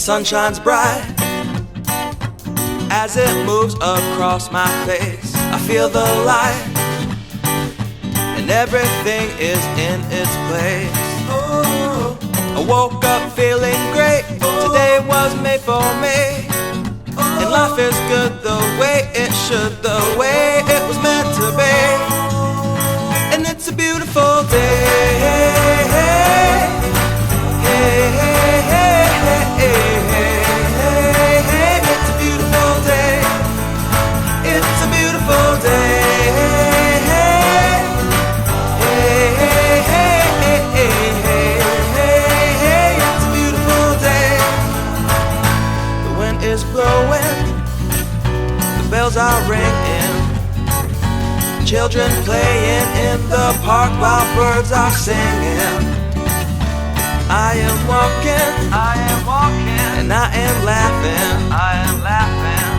sun shines bright as it moves across my face. I feel the light and everything is in its place. I woke up feeling great. Today was made for me, and life is good the way it should, the way it was meant to be. And it's a beautiful day. It's a beautiful day. It's a beautiful day. It's a beautiful day. The wind is blowing, the bells are ringing, children playing in the park while birds are singing. I am walking, and I am laughing,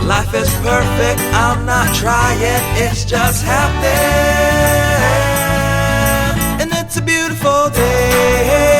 Life is perfect, I'm not trying, it's just happening. And it's a beautiful day.